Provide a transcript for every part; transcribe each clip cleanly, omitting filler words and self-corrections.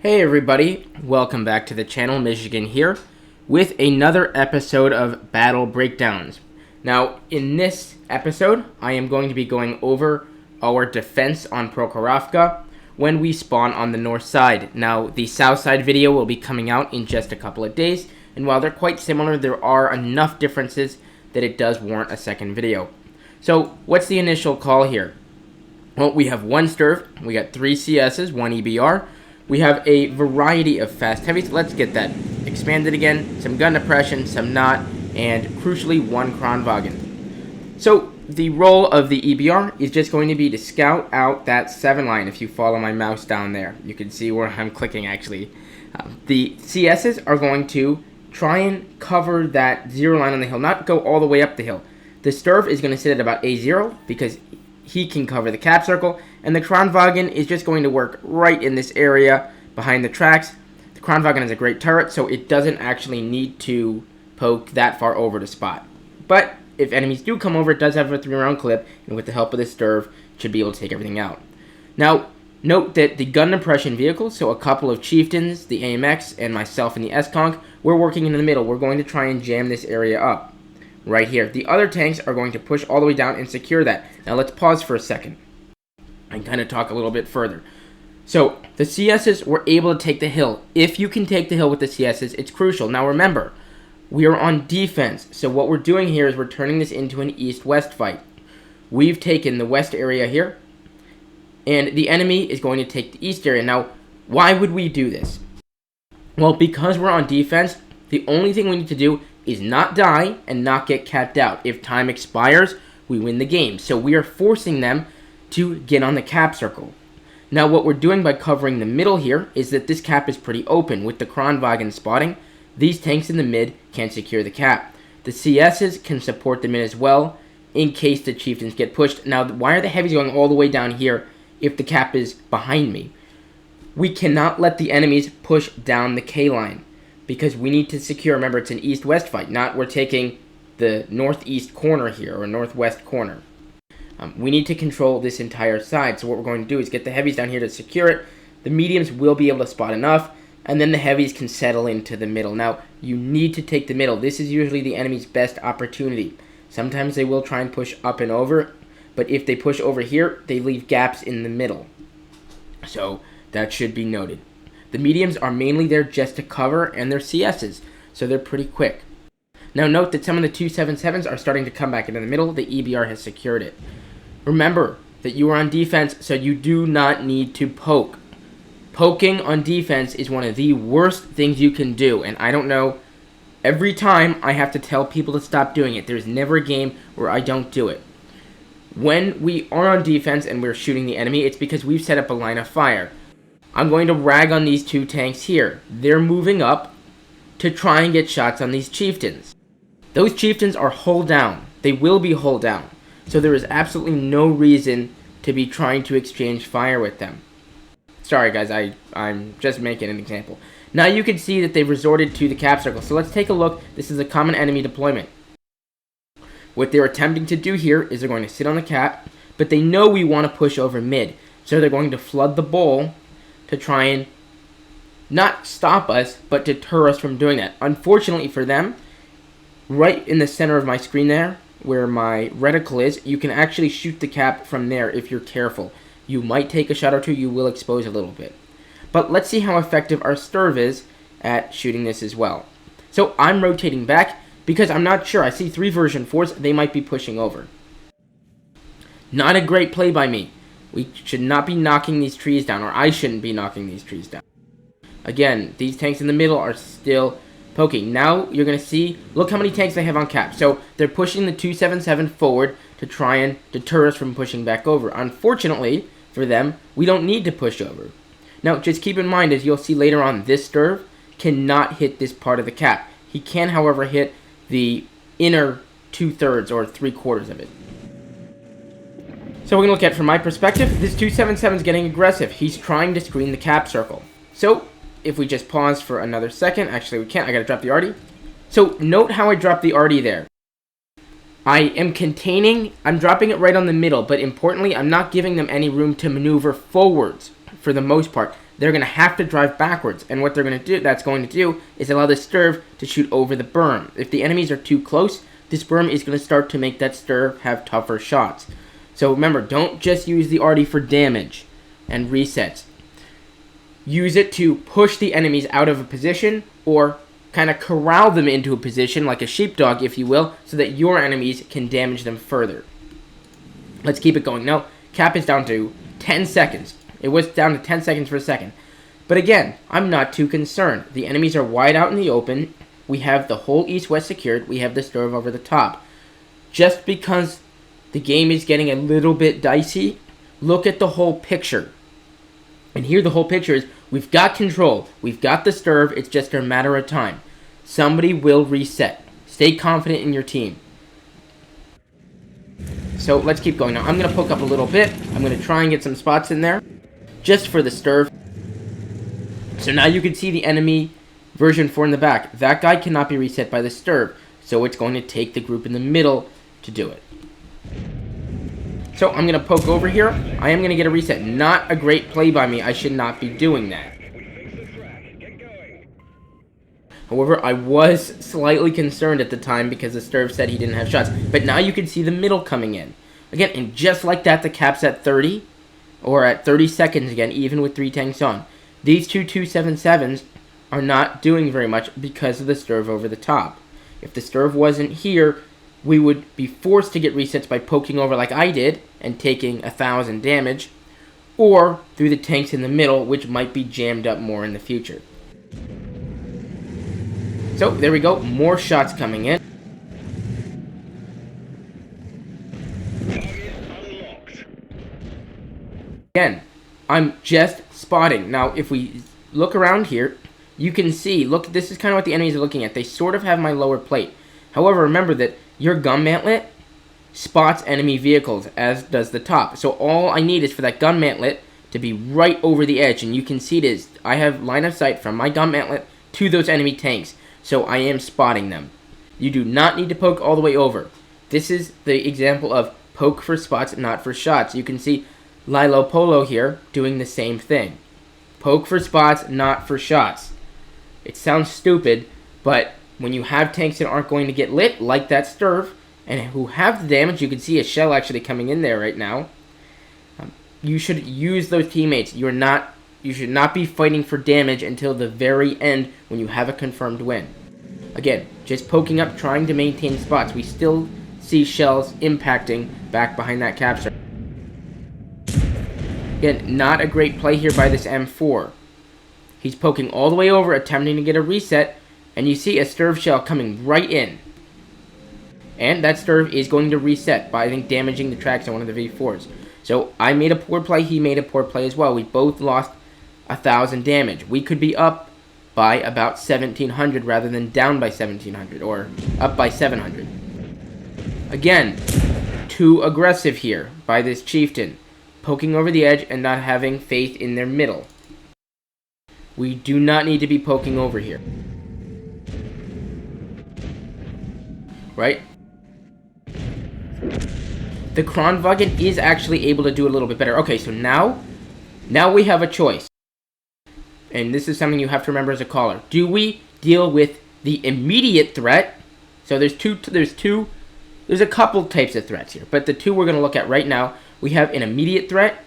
Hey everybody, welcome back to the channel. Michigan here with another episode of Battle Breakdowns. Now in this episode I am going to be going over our defense on Prokorovka when we spawn on the north side. Now the south side video will be coming out in just a couple of days, and while they're quite similar, there are enough differences that it does warrant a second video. So what's the initial call here? Well, we have one Sturv, we got 3 CSs, 1 EBR. We have a variety of fast heavies. Let's get that expanded again. Some gun depression, some not, and crucially, 1 Kranwagen. So the role of the EBR is just going to be to scout out that 7 line. If you follow my mouse down there, you can see where I'm clicking actually. The CSs are going to try and cover that 0 line on the hill, not go all the way up the hill. The Sturv is going to sit at about A0 because he can cover the cap circle, and the Kranwagen is just going to work right in this area behind the tracks. The Kranwagen is a great turret, so it doesn't actually need to poke that far over to spot. But if enemies do come over, it does have a 3-round clip, and with the help of this Sturv, it should be able to take everything out. Now, note that the gun impression vehicles, so a couple of Chieftains, the AMX, and myself in the S-Conk, we're working in the middle. We're going to try and jam this area up. Right here. The other tanks are going to push all the way down and secure that. Now let's pause for a second and kind of talk a little bit further. So the CSs were able to take the hill. If you can take the hill with the CSs, it's crucial. Now remember, we are on defense. So what we're doing here is we're turning this into an east-west fight. We've taken the west area here, and the enemy is going to take the east area. Now, why would we do this? Well, because we're on defense, the only thing we need to do is not die and not get capped out. If time expires, we win the game. So we are forcing them to get on the cap circle. Now what we're doing by covering the middle here is that this cap is pretty open. With the Kranwagen spotting, these tanks in the mid can secure the cap. The CSs can support the mid as well in case the Chieftains get pushed. Now why are the heavies going all the way down here if the cap is behind me? We cannot let the enemies push down the K line, because we need to secure, remember, it's an east-west fight, not we're taking the northeast corner here, or northwest corner. We need to control this entire side, so what we're going to do is get the heavies down here to secure it. The mediums will be able to spot enough, and then the heavies can settle into the middle. Now, you need to take the middle. This is usually the enemy's best opportunity. Sometimes they will try and push up and over, but if they push over here, they leave gaps in the middle. So, that should be noted. The mediums are mainly there just to cover, and they're CSs, so they're pretty quick. Now note that some of the 277s are starting to come back into the middle. The EBR has secured it. Remember that you are on defense, so you do not need to poke. Poking on defense is one of the worst things you can do, and I don't know, every time I have to tell people to stop doing it. There's never a game where I don't do it. When we are on defense and we're shooting the enemy, it's because we've set up a line of fire. I'm going to rag on these 2 tanks here. They're moving up to try and get shots on these Chieftains. Those Chieftains are hull down. They will be hull down. So there is absolutely no reason to be trying to exchange fire with them. Sorry guys, I'm just making an example. Now you can see that they've resorted to the cap circle. So let's take a look. This is a common enemy deployment. What they're attempting to do here is they're going to sit on the cap, but they know we want to push over mid. So they're going to flood the bowl to try and not stop us, but deter us from doing that. Unfortunately for them, right in the center of my screen there, where my reticle is, you can actually shoot the cap from there if you're careful. You might take a shot or 2, you will expose a little bit. But let's see how effective our Sturv is at shooting this as well. So I'm rotating back because I'm not sure. I see 3 version 4s, they might be pushing over. Not a great play by me. We should not be knocking these trees down, or I shouldn't be knocking these trees down. Again, these tanks in the middle are still poking. Now you're going to see, look how many tanks they have on cap. So they're pushing the 277 forward to try and deter us from pushing back over. Unfortunately for them, we don't need to push over. Now just keep in mind, as you'll see later on, this Sturv cannot hit this part of the cap. He can, however, hit the inner 2/3 or 3/4 of it. So we're going to look at, from my perspective, this 277 is getting aggressive. He's trying to screen the cap circle. So if we just pause for another second, actually we can't, I got to drop the arty. So note how I dropped the arty there. I am containing, I'm dropping it right on the middle, but importantly, I'm not giving them any room to maneuver forwards for the most part. they're going to have to drive backwards. And what that's going to do is allow the Sturv to shoot over the berm. If the enemies are too close, this berm is going to start to make that Sturv have tougher shots. So remember, don't just use the arty for damage and resets. Use it to push the enemies out of a position, or kind of corral them into a position, like a sheepdog, if you will, so that your enemies can damage them further. Let's keep it going. Now, cap is down to 10 seconds. It was down to 10 seconds for a second. But again, I'm not too concerned. The enemies are wide out in the open. We have the whole east-west secured. We have the Sturv over the top. Just because the game is getting a little bit dicey, look at the whole picture. And here the whole picture is, we've got control. We've got the Sturv. It's just a matter of time. Somebody will reset. Stay confident in your team. So let's keep going. Now I'm going to poke up a little bit. I'm going to try and get some spots in there, just for the Sturv. So now you can see the enemy version 4 in the back. That guy cannot be reset by the Sturv. So it's going to take the group in the middle to do it. So I'm going to poke over here. I am going to get a reset. Not a great play by me. I should not be doing that. However, I was slightly concerned at the time because the Sturv said he didn't have shots. But now you can see the middle coming in. Again, and just like that, the cap's at 30. Or at 30 seconds again, even with 3 tanks on. These two 277s are not doing very much because of the Sturv over the top. If the Sturv wasn't here, we would be forced to get resets by poking over like I did and taking 1,000 damage, or through the tanks in the middle, which might be jammed up more in the future. So there we go, more shots coming in. Again, I'm just spotting. Now if we look around here, you can see, look, this is kind of what the enemies are looking at. They sort of have my lower plate. However, remember that your gun mantlet spots enemy vehicles, as does the top. So all I need is for that gun mantlet to be right over the edge. And you can see it is, I have line of sight from my gun mantlet to those enemy tanks. So I am spotting them. You do not need to poke all the way over. This is the example of poke for spots, not for shots. You can see Lilo Polo here doing the same thing. Poke for spots, not for shots. It sounds stupid, but when you have tanks that aren't going to get lit, like that Sturv, and who have the damage, you can see a shell actually coming in there right now. You should use those teammates. You should not be fighting for damage until the very end when you have a confirmed win. Again, just poking up, trying to maintain spots. We still see shells impacting back behind that capture. Again, not a great play here by this M4. He's poking all the way over, attempting to get a reset, and you see a Sturv shell coming right in. And that Sturv is going to reset by, I think, damaging the tracks on one of the V4s. So I made a poor play, he made a poor play as well. We both lost 1,000 damage. We could be up by about 1,700 rather than down by 1,700, or up by 700. Again, too aggressive here by this chieftain, poking over the edge and not having faith in their middle. We do not need to be poking over here. Right? The Kronwagen is actually able to do a little bit better. Okay, so now we have a choice. And this is something you have to remember as a caller. Do we deal with the immediate threat? So there's a couple types of threats here, but the two we're going to look at right now, we have an immediate threat,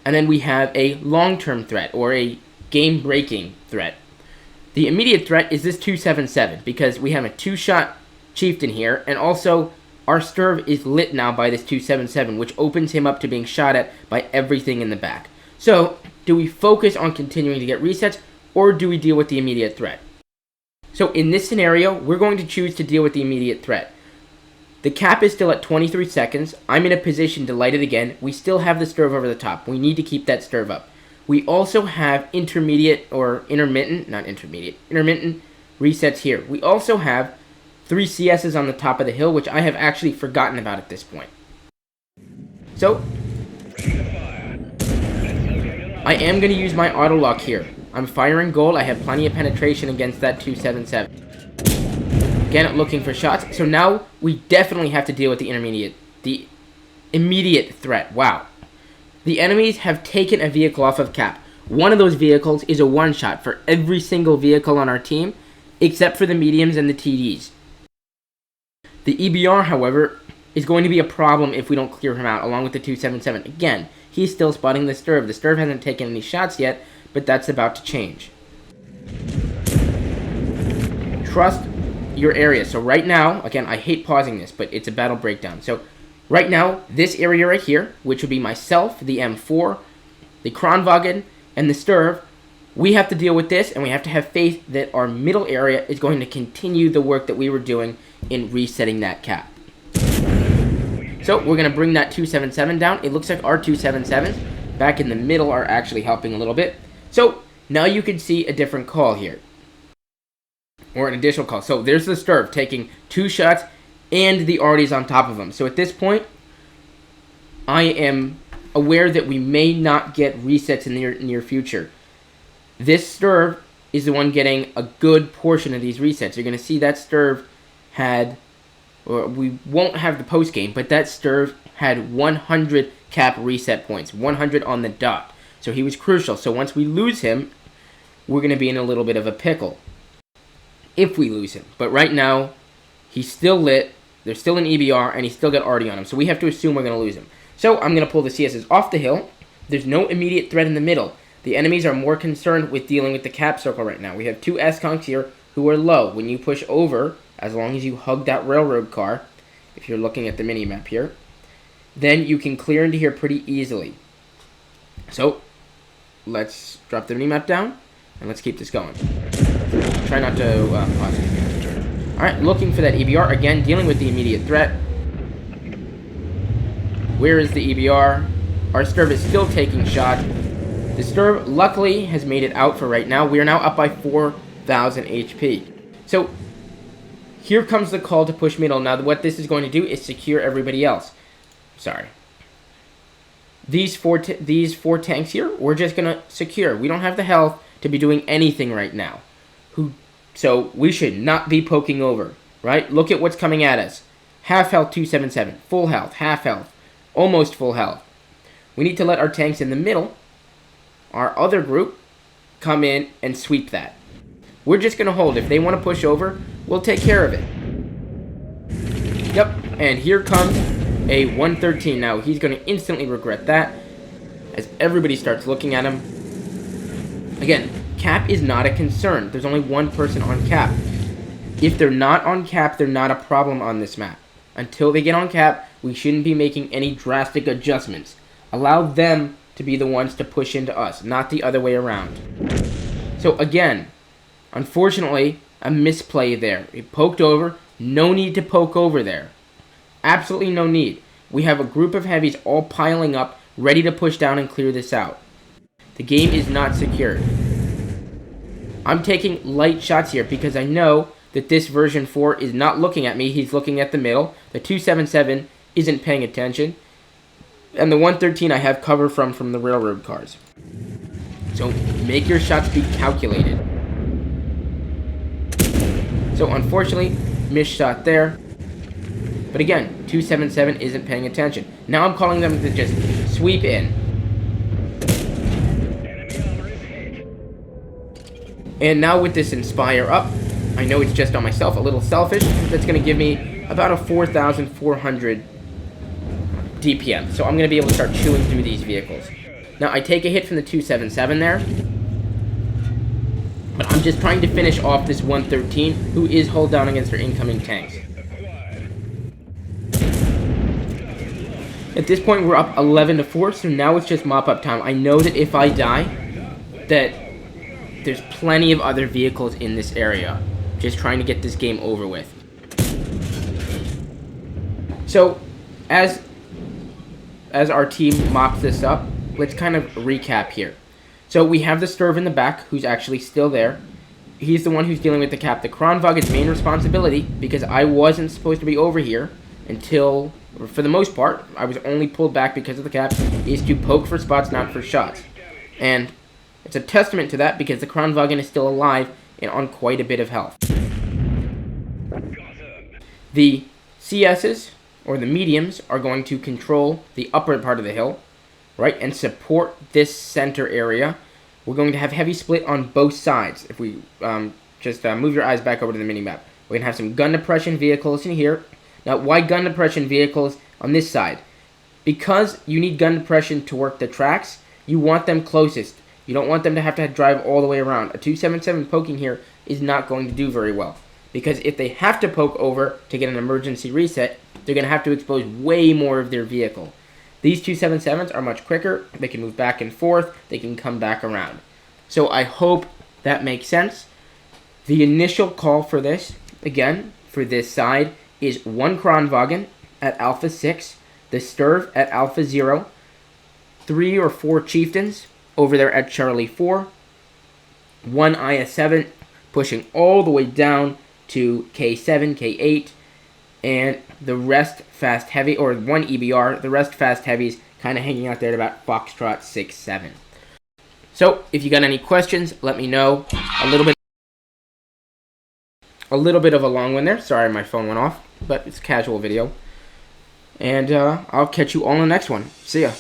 and then we have a long-term threat, or a game-breaking threat. The immediate threat is this 277, because we have a 2-shot chieftain here, and also our Sturv is lit now by this 277, which opens him up to being shot at by everything in the back. So, do we focus on continuing to get resets, or do we deal with the immediate threat? So in this scenario, we're going to choose to deal with the immediate threat. The cap is still at 23 seconds. I'm in a position to light it again. We still have the Sturv over the top. We need to keep that Sturv up. We also have intermittent resets here. We also have 3 CSs on the top of the hill, which I have actually forgotten about at this point. So, I am going to use my auto lock here. I'm firing gold. I have plenty of penetration against that 277. Again, looking for shots. So now we definitely have to deal with the immediate threat. Wow. The enemies have taken a vehicle off of cap. one of those vehicles is a one-shot for every single vehicle on our team, except for the mediums and the TDs. The EBR, however, is going to be a problem if we don't clear him out, along with the 277. Again, he's still spotting the Sturv. The Sturv hasn't taken any shots yet, but that's about to change. Trust your area. So right now, again, I hate pausing this, but it's a battle breakdown. So right now, this area right here, which would be myself, the M4, the Kranwagen, and the Sturv, we have to deal with this, and we have to have faith that our middle area is going to continue the work that we were doing in resetting that cap. So we're going to bring that 277 down. It looks like our 277s back in the middle are actually helping a little bit. So now you can see a different call here, or an additional call. So there's the Sturv taking 2 shots, and the Artie's on top of him. So at this point, I am aware that we may not get resets in the near future. This Sturv is the one getting a good portion of these resets. You're going to see that Sturv had, or we won't have the post game, but that Sturv had 100 cap reset points, 100 on the dot. So he was crucial. So once we lose him, we're going to be in a little bit of a pickle if we lose him. But right now, he's still lit. There's still an EBR, and he's still got Artie on him. So we have to assume we're going to lose him. So I'm going to pull the CSs off the hill. There's no immediate threat in the middle. The enemies are more concerned with dealing with the cap circle right now. We have 2 S-Conks here who are low. When you push over, as long as you hug that railroad car, if you're looking at the mini-map here, then you can clear into here pretty easily. So let's drop the mini-map down, and let's keep this going. Try not to pause it. Alright, looking for that EBR. Again, dealing with the immediate threat. Where is the EBR? Our Sturv is still taking shots. The Sturv, luckily, has made it out for right now. We are now up by 4,000 HP. So, here comes the call to push middle. Now, what this is going to do is secure everybody else. Sorry. These four tanks here, we're just going to secure. We don't have the health to be doing anything right now. So, we should not be poking over, right? Look at what's coming at us. Half health 277, full health, half health, almost full health. We need to let our tanks in the middle, our other group, come in and sweep that. We're just going to hold. If they want to push over, we'll take care of it. Yep, and here comes a 113. Now, he's going to instantly regret that as everybody starts looking at him. Again, cap is not a concern. There's only one person on cap. If they're not on cap, they're not a problem on this map. Until they get on cap, we shouldn't be making any drastic adjustments. Allow them to be the ones to push into us, not the other way around. So again, unfortunately, a misplay there. He poked over. No need to poke over there. Absolutely no need. We have a group of heavies all piling up, ready to push down and clear this out. The game is not secured. I'm taking light shots here because I know that this version 4 is not looking at me. He's looking at the middle. The 277 isn't paying attention. And the 113 I have cover from the railroad cars. So make your shots be calculated. So unfortunately, missed shot there. But again, 277 isn't paying attention. Now I'm calling them to just sweep in. And now with this Inspire up, I know it's just on myself, a little selfish. That's going to give me about a 4,400 DPM. So I'm going to be able to start chewing through these vehicles. Now, I take a hit from the 277 there. But I'm just trying to finish off this 113, who is hold down against our incoming tanks. At this point, we're up 11-4, so now it's just mop-up time. I know that if I die, that there's plenty of other vehicles in this area. Just trying to get this game over with. So, as our team mops this up, let's kind of recap here. So we have the Sturv in the back, who's actually still there. He's the one who's dealing with the cap. The Kranwagen's main responsibility, because I wasn't supposed to be over here until, for the most part, I was only pulled back because of the cap, is to poke for spots, not for shots. And it's a testament to that because the Kranwagen is still alive and on quite a bit of health. The CSs, or the mediums, are going to control the upper part of the hill, right, and support this center area. we're going to have heavy split on both sides. If we just move your eyes back over to the mini-map. We're going to have some gun depression vehicles in here. Now, why gun depression vehicles on this side? Because you need gun depression to work the tracks, you want them closest. You don't want them to have to drive all the way around. A 277 poking here is not going to do very well. Because if they have to poke over to get an emergency reset, they're going to have to expose way more of their vehicle. These 277s are much quicker. They can move back and forth. They can come back around. So I hope that makes sense. The initial call for this, again, for this side, is 1 Kranwagen at Alpha 6, the Sturv at Alpha 0, 3 or 4 Chieftains over there at Charlie 4, 1 IS-7 pushing all the way down to K7, K8, and the rest fast heavy, or 1 EBR, the rest fast heavies kind of hanging out there at about Foxtrot 6-7. So, if you got any questions, let me know. A little bit of a long one there. Sorry, my phone went off, but it's a casual video. And I'll catch you all in the next one. See ya.